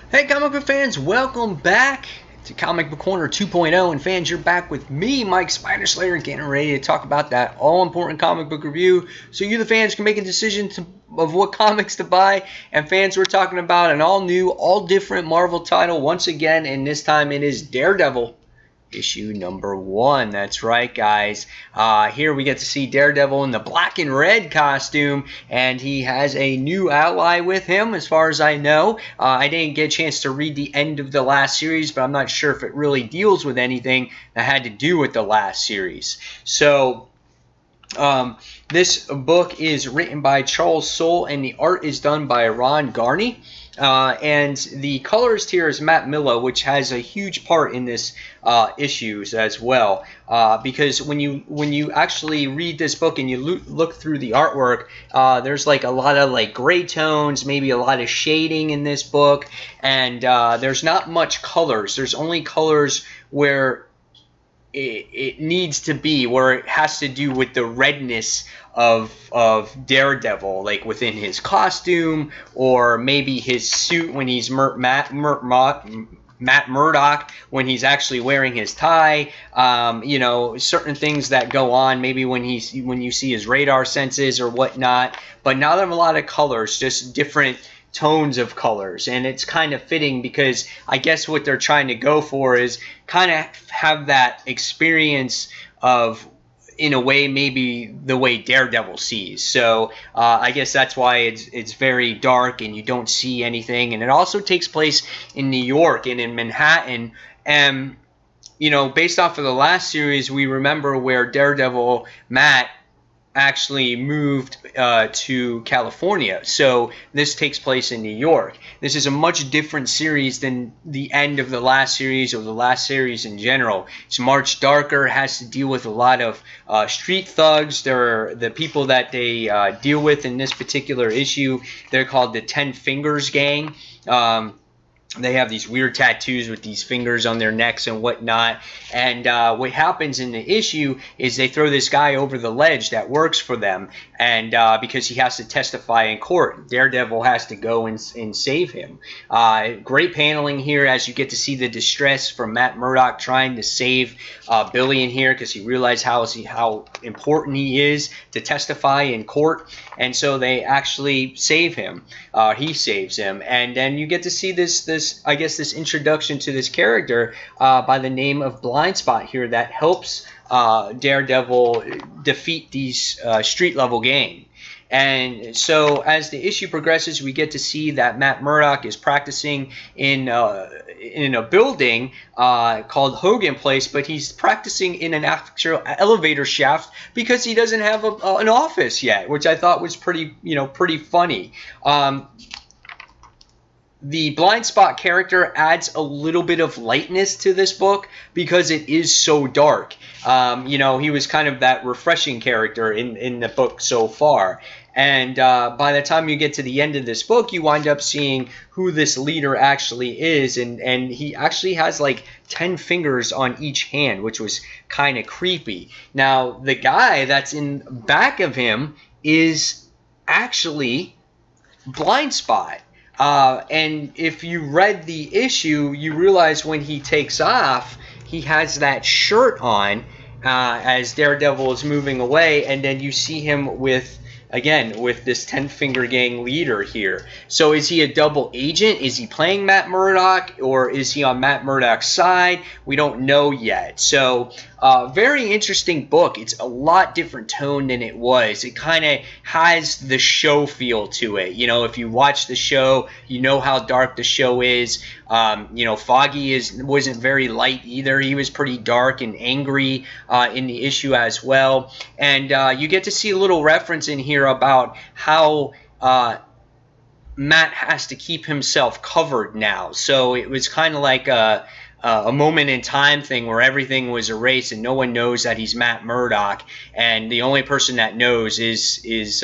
Hey comic book fans, welcome back to Comic Book Corner 2.0, and fans, you're back with me, Mike Spider-Slayer, getting ready to talk about that all-important comic book review so you the fans can make a decision of what comics to buy. And fans, we're talking about an all-new, all-different Marvel title once again, and this time it is Daredevil. Issue number 1. That's right, guys. Here we get to see Daredevil in the black and red costume, and he has a new ally with him, as far as I know. I didn't get a chance to read the end of the last series, but I'm not sure if it really deals with anything that had to do with the last series. So, this book is written by Charles Soule, and the art is done by Ron Garney. And the colorist here is Matt Milla, which has a huge part in this issues as well. Because when you actually read this book and you look through the artwork, there's like a lot of like gray tones, maybe a lot of shading in this book, and there's not much colors. There's only colors where it needs to be, where it has to do with the redness of Daredevil, like within his costume, or maybe his suit when he's Matt Murdock, when he's actually wearing his tie. You know, certain things that go on, maybe when you see his radar senses or whatnot, but not a lot of colors, just different tones of colors. And it's kind of fitting because I guess what they're trying to go for is kind of have that experience of, in a way, maybe the way Daredevil sees. So I guess that's why it's very dark and you don't see anything. And it also takes place in New York and in Manhattan. And, you know, based off of the last series, we remember where Daredevil, Matt, actually moved to California. So this takes place in New York. This is a much different series than the end of the last series or the last series in general. It's much darker, has to deal with a lot of street thugs. They're the people that they deal with in this particular issue. They're called the 10 Fingers Gang. They have these weird tattoos with these fingers on their necks and whatnot. And what happens in the issue is they throw this guy over the ledge that works for them, and because he has to testify in court, Daredevil has to go and save him. Great paneling here as you get to see the distress from Matt Murdock trying to save Billy in here, because he realized how important he is to testify in court. And so they actually save him. He saves him, and then you get to see this introduction to this character by the name of Blind Spot here that helps Daredevil defeat these street level gang. And so as the issue progresses, we get to see that Matt Murdock is practicing in a building called Hogan Place, but he's practicing in an actual elevator shaft because he doesn't have an office yet, which I thought was pretty funny. The Blind Spot character adds a little bit of lightness to this book because it is so dark. You know, he was kind of that refreshing character in the book so far. And by the time you get to the end of this book, you wind up seeing who this leader actually is. And he actually has like 10 fingers on each hand, which was kind of creepy. Now, the guy that's in back of him is actually Blind Spot. And if you read the issue, you realize when he takes off, he has that shirt on as Daredevil is moving away, and then you see him with this 10 Finger Gang leader here. So is he a double agent? Is he playing Matt Murdock, or is he on Matt Murdock's side? We don't know yet. So very interesting book. It's a lot different tone than it was. It kind of has the show feel to it. You know, if you watch the show, you know how dark the show is. You know, Foggy wasn't very light either. He was pretty dark and angry in the issue as well. And you get to see a little reference in here about how Matt has to keep himself covered now. So it was kind of like a moment in time thing where everything was erased and no one knows that he's Matt Murdock, and the only person that knows is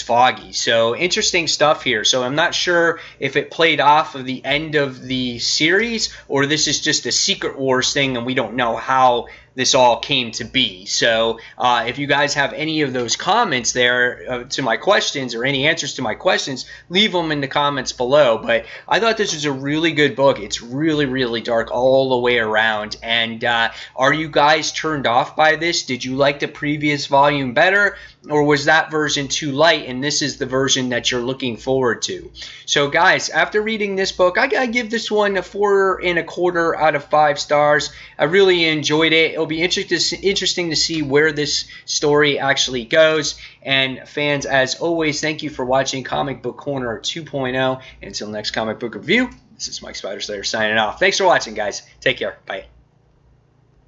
Foggy. So interesting stuff here. So I'm not sure if it played off of the end of the series or this is just a Secret Wars thing and we don't know how this all came to be. So if you guys have any of those comments there to my questions or any answers to my questions, leave them in the comments below. But I thought this was a really good book. It's really, really dark all the way around. And are you guys turned off by this? Did you like the previous volume better? Or was that version too light and this is the version that you're looking forward to? So guys, after reading this book, I gotta give this one a 4 1/4 out of 5 stars. I really enjoyed it. It'll be interesting to see where this story actually goes. And fans, as always, thank you for watching Comic Book Corner 2.0. Until next comic book review, this is Mike Spider Slayer signing off. Thanks for watching, guys. Take care. Bye.